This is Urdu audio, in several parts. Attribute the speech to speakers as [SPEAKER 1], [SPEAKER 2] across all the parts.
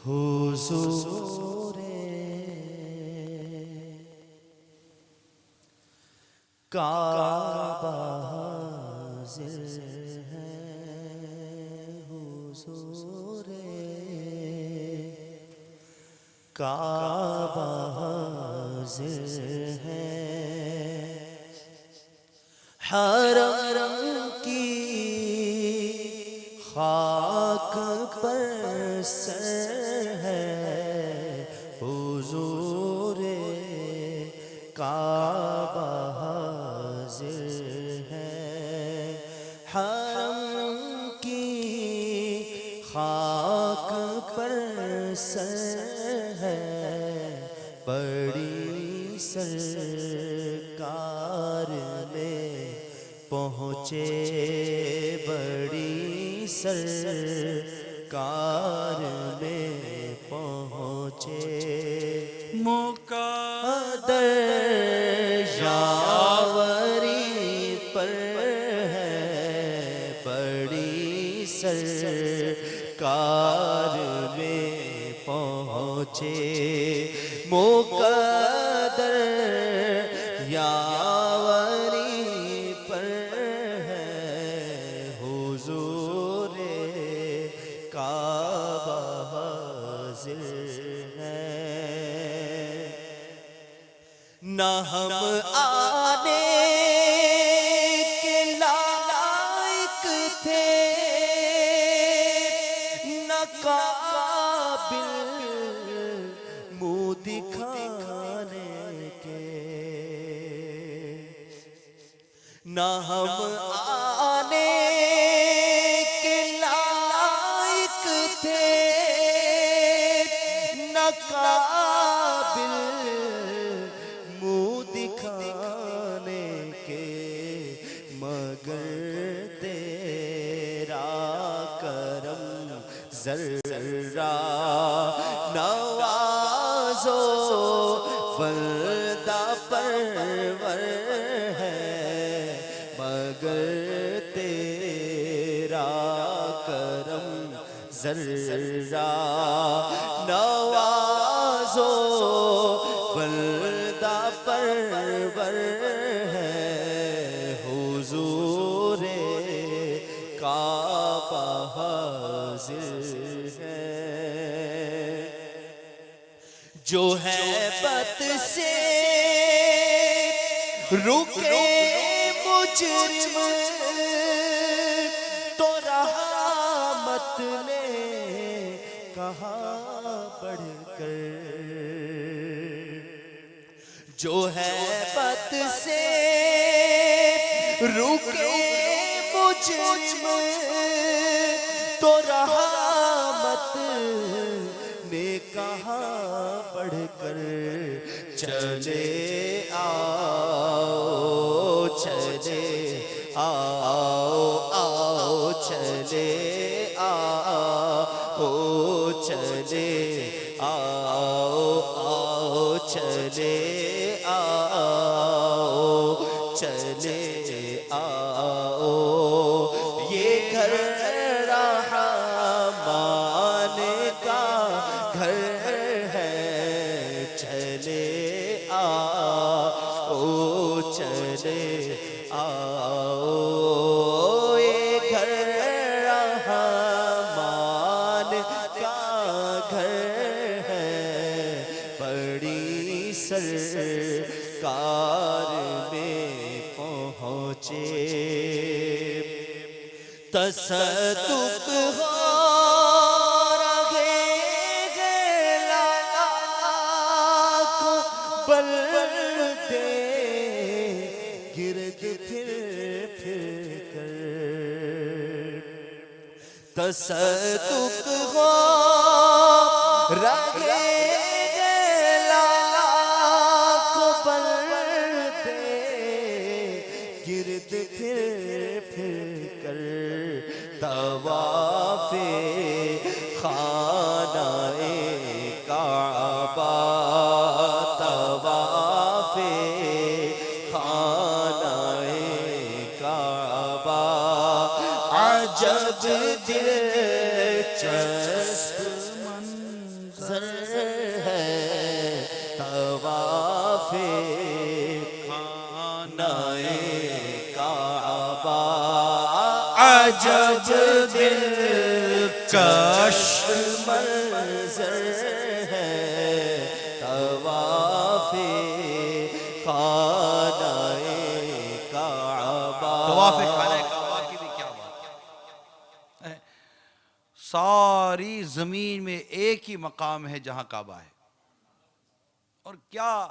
[SPEAKER 1] حضور کعبہ حاضر ہے، حضور کعبہ حاضر ہے، حرم کی خاک پر سر ہے، حضور کعبہ حاضر ہے، حرم کی خاک پر سر ہے، بڑی سرکار میں پہنچے، بڑی سرکار میں پہنچے، مقدر یاوری پر ہے، بڑی سرکار میں پہنچے، مقدر یاوری پر ہے، حضور کعبہ حاضر ہے، نہ ہم آنے کے لائق تھے، نہ قابل منہ دکھانے کے، نہ ہم آنے کے لائق تھے، نہ قابل منہ دکھانے کے، مگر تیرا کرم ذرہ نوازو بندہ پرور ہے، مگر تیرا کرم ذرہ نوازو بندہ پرور ہے، حضور کعبہ حاضر ہے، جو ہے بت سے رکے مجرم تو رحمت نے کہا بڑھ کر، جو ہے بت سے رکے مجرم تو رحمت نے کہا بڑھ کر، چلے آؤ چلے آؤ آؤ چلے آؤ چلے آؤ آؤ چلے آؤ چلے آؤ، یہ گھر رحمان کا گھر ہے، چلے آؤ چلے آؤ، یہ گھر رحمان کا گھر ہے، بڑی سرکار میں پہنچے، تصدق ہو رہے لاکھوں بلدے گرد پھر کر، تصدق ہو رہے لاکھوں بلدے گرد پھر کر، طواف خانہ کعبہ، طواف خانہ کعبہ، عجب دلچسپ
[SPEAKER 2] عجب دلکش
[SPEAKER 1] منظر ہے طواف خانہ کعبہ.
[SPEAKER 2] طواف خانہ کعبہ کی بھی کیا بات ہے. ساری زمین میں ایک ہی مقام ہے جہاں کعبہ ہے. اور کیا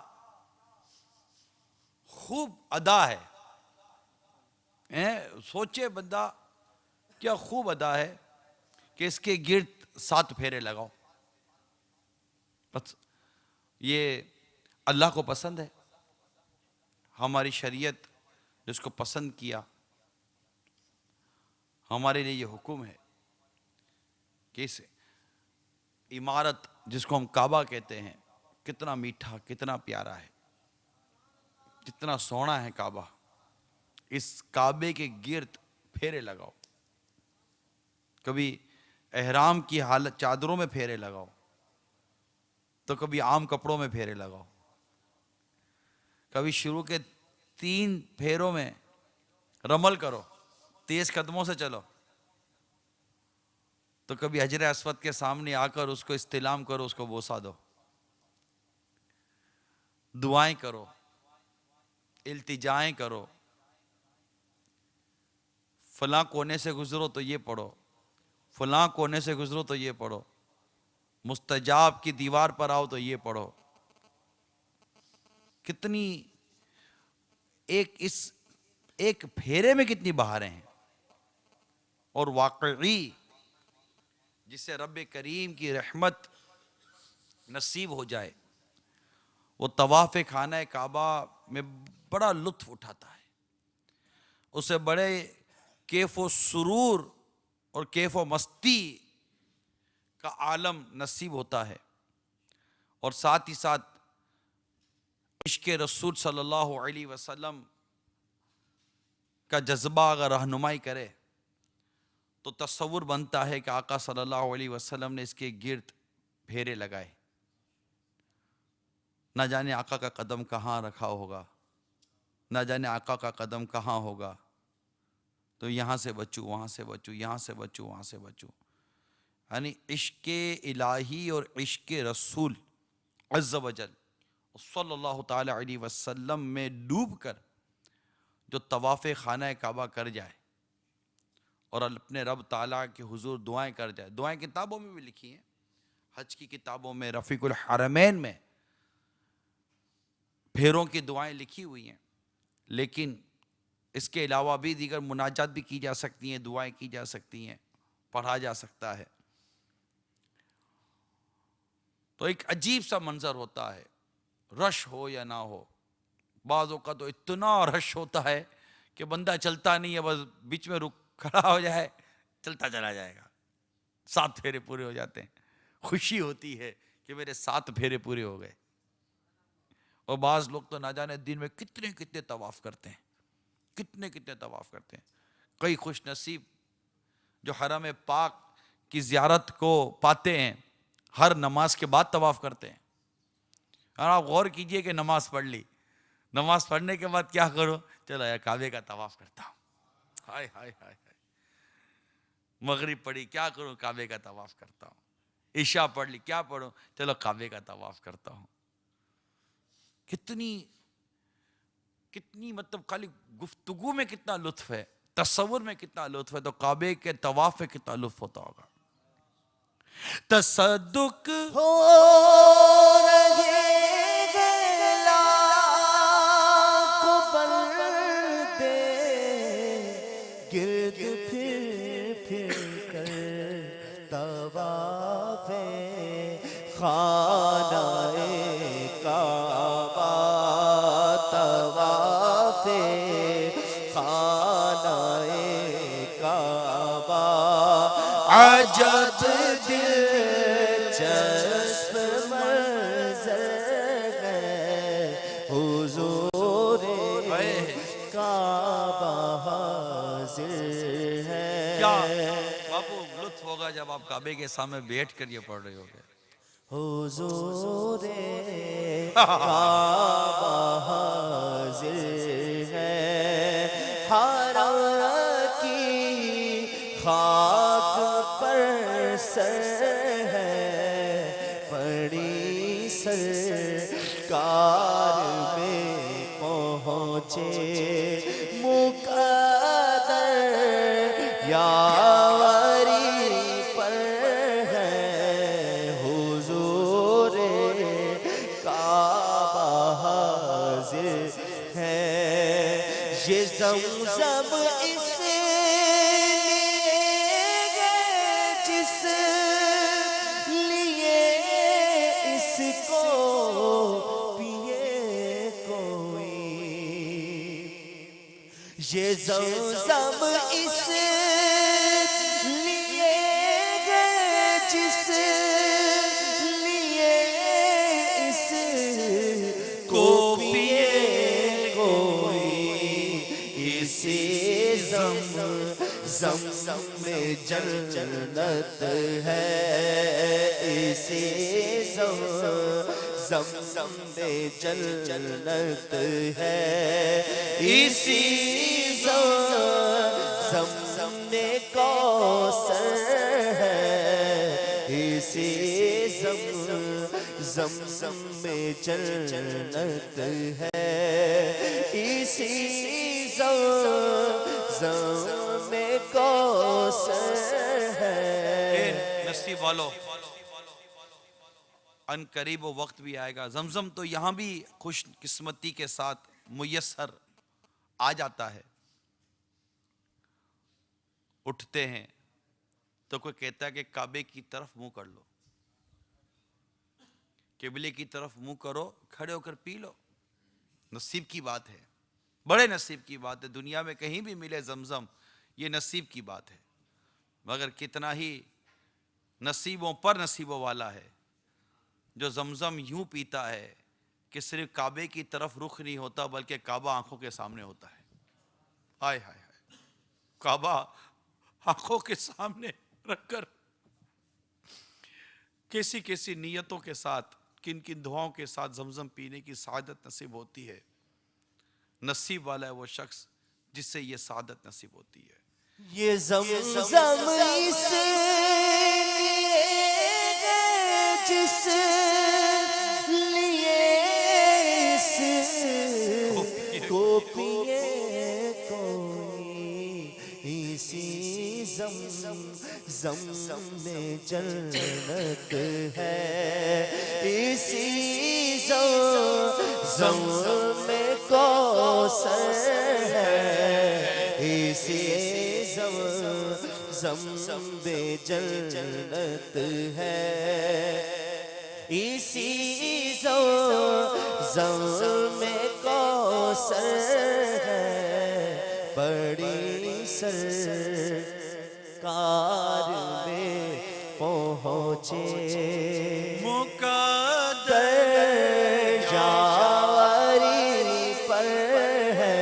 [SPEAKER 2] خوب ادا ہے. سوچے بندہ کیا خوب ادا ہے کہ اس کے گرد 7 پھیرے لگاؤ. بس یہ اللہ کو پسند ہے. ہماری شریعت جس کو پسند کیا، ہمارے لیے یہ حکم ہے کہ اس عمارت جس کو ہم کعبہ کہتے ہیں، کتنا میٹھا، کتنا پیارا ہے، کتنا سونا ہے کعبہ. اس کعبے کے گرد پھیرے لگاؤ. کبھی احرام کی حالت چادروں میں پھیرے لگاؤ، تو کبھی عام کپڑوں میں پھیرے لگاؤ. کبھی شروع کے 3 پھیروں میں رمل کرو، تیز قدموں سے چلو. تو کبھی حجر اسود کے سامنے آ کر اس کو استلام کرو، اس کو بوسہ دو، دعائیں کرو، التجائیں کرو. فلاں کونے سے گزرو تو یہ پڑھو، فلاں کونے سے گزرو تو یہ پڑھو، مستجاب کی دیوار پر آؤ تو یہ پڑھو. کتنی ایک پھیرے میں کتنی بہاریں ہیں. اور واقعی جسے رب کریم کی رحمت نصیب ہو جائے، وہ طواف خانہ کعبہ میں بڑا لطف اٹھاتا ہے. اسے بڑے کیف و سرور اور کیف و مستی کا عالم نصیب ہوتا ہے. اور ساتھ ہی ساتھ عشق رسول صلی اللہ علیہ وسلم کا جذبہ اگر رہنمائی کرے تو تصور بنتا ہے کہ آقا صلی اللہ علیہ وسلم نے اس کے گرد پھیرے لگائے. نہ جانے آقا کا قدم کہاں رکھا ہوگا، نہ جانے آقا کا قدم کہاں ہوگا. تو یہاں سے بچوں، وہاں سے بچوں، یہاں سے بچوں، وہاں سے بچوں. یعنی عشق الہی اور عشق رسول عز و جل صلی اللہ تعالی علیہ وسلم میں ڈوب کر جو طواف خانہ کعبہ کر جائے اور اپنے رب تعالیٰ کے حضور دعائیں کر جائے. دعائیں کتابوں میں بھی لکھی ہیں، حج کی کتابوں میں، رفیق الحرمین میں پھیروں کی دعائیں لکھی ہوئی ہیں. لیکن اس کے علاوہ بھی دیگر مناجات بھی کی جا سکتی ہیں، دعائیں کی جا سکتی ہیں، پڑھا جا سکتا ہے. تو ایک عجیب سا منظر ہوتا ہے، رش ہو یا نہ ہو. بعضوں کا تو اتنا رش ہوتا ہے کہ بندہ چلتا نہیں ہے، بس بیچ میں رک کھڑا ہو جائے، چلتا چلا جائے گا. 7 پھیرے پورے ہو جاتے ہیں، خوشی ہوتی ہے کہ میرے 7 پھیرے پورے ہو گئے. اور بعض لوگ تو نہ جانے دن میں کتنے کتنے طواف کرتے ہیں، کتنے کتنے طواف کرتے ہیں. کئی خوش نصیب جو حرم پاک کی زیارت کو پاتے ہیں، ہر نماز کے بعد طواف کرتے ہیں. اور آپ غور کیجئے کہ نماز پڑھ لی، نماز پڑھنے کے بعد کیا کرو؟ چلو یا کعبے کا طواف کرتا ہوں. ہائے ہائے ہائے ہائے. مغرب پڑھی، کیا کروں؟ کعبے کا طواف کرتا ہوں. عشاء پڑھ لی، کیا پڑھوں؟ چلو کعبے کا طواف کرتا ہوں. کتنی مطلب خالی گفتگو میں کتنا لطف ہے، تصور میں کتنا لطف ہے، تو کعبے کے طواف میں کتنا لطف ہوتا ہوگا. تصدق
[SPEAKER 1] ہو رہے لاکھوں بندے گرد پھر کر طواف خانہ کعبہ، طواف خانہ کعبہ.
[SPEAKER 2] عجب
[SPEAKER 1] دلچسپ منظر ہے حضور کعبہ حاضر ہے.
[SPEAKER 2] کیا باپو لطف ہوگا جب آپ کعبے کے سامنے بیٹھ کر یہ پڑھ رہے ہوگے.
[SPEAKER 1] حضور کعبہ حاضر ہے. حرم کی سرکار میں پہنچے مقدر یاوری پر ہے حضور کعبہ حاضر ہے یہ زمزم اس لیے جس لیے اس کو پیے کوئی یہ زمزم اس لیے جس لیے اس کو پیے کوئی اسی زمزم میں جنت ہے اسی زمزم میں جنت ہے اسی زمزم میں کوثر ہے اسی زمزم میں جنت ہے اسی زمزم میں کوثر ہے
[SPEAKER 2] نصیب والو ان قریب وہ وقت بھی آئے گا زمزم تو یہاں بھی خوش قسمتی کے ساتھ میسر آ جاتا ہے اٹھتے ہیں تو کوئی کہتا ہے کہ کعبے کی طرف منہ کر لو قبلے کی طرف منہ کرو کھڑے ہو کر پی لو نصیب کی بات ہے بڑے نصیب کی بات ہے دنیا میں کہیں بھی ملے زمزم یہ نصیب کی بات ہے مگر کتنا ہی نصیبوں پر نصیبوں والا ہے جو زمزم یوں پیتا ہے کہ صرف کعبے کی طرف رخ نہیں ہوتا بلکہ کعبہ آنکھوں کے سامنے ہوتا ہے آئے ہائے ہائے کعبہ آنکھوں کے سامنے رکھ کر کیسی کیسی نیتوں کے ساتھ کن کن دعاؤں کے ساتھ زمزم پینے کی سعادت نصیب ہوتی ہے نصیب والا ہے وہ شخص جس سے یہ سعادت نصیب ہوتی ہے
[SPEAKER 1] یہ زمزم اس لیے جس لیے اس کو پیے کوئی اسی زمزم میں جنت ہے اسی زمزم میں کوثر ہے اسی زمزم میں جنت ہے اسی زمزم میں کوثر ہے بڑی سرکار میں پہنچے مقدر یاوری پر ہے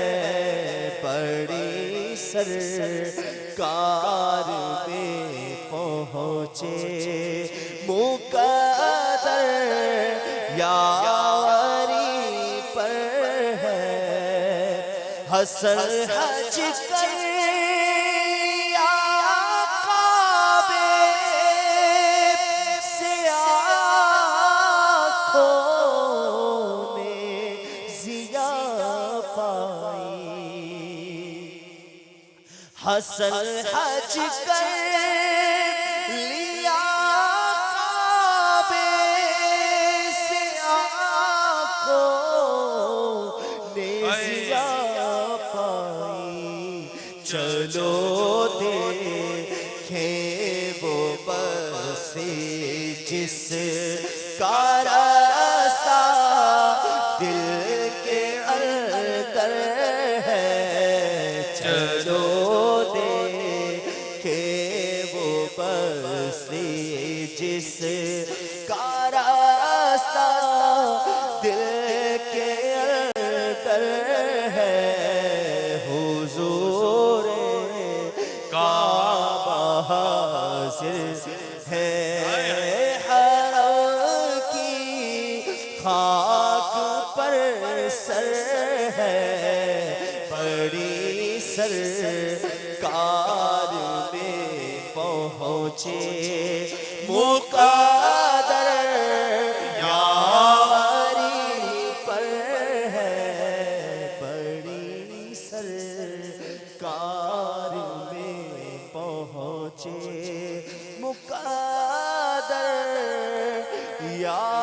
[SPEAKER 1] بڑی سرکار میں پہنچے مقدر یاوری پر ہے حسن حج کر یا کعبے سے آنکھوں میں ضیا پائی حسن حج کر لیا کعبے سے آنکھوں میں ضیا پائی چلو دیکھیں وہ بسی جس کا راستہ دل کے اندر ہے چلو دیکھیں وہ بسی جس کا راستہ دل کے اندر ہے حضور کعبہ حاضر ہے حرم کی خاک پر سر ہے بڑی سرکار میں پہنچے مقدر یا پہنچے مقدر یا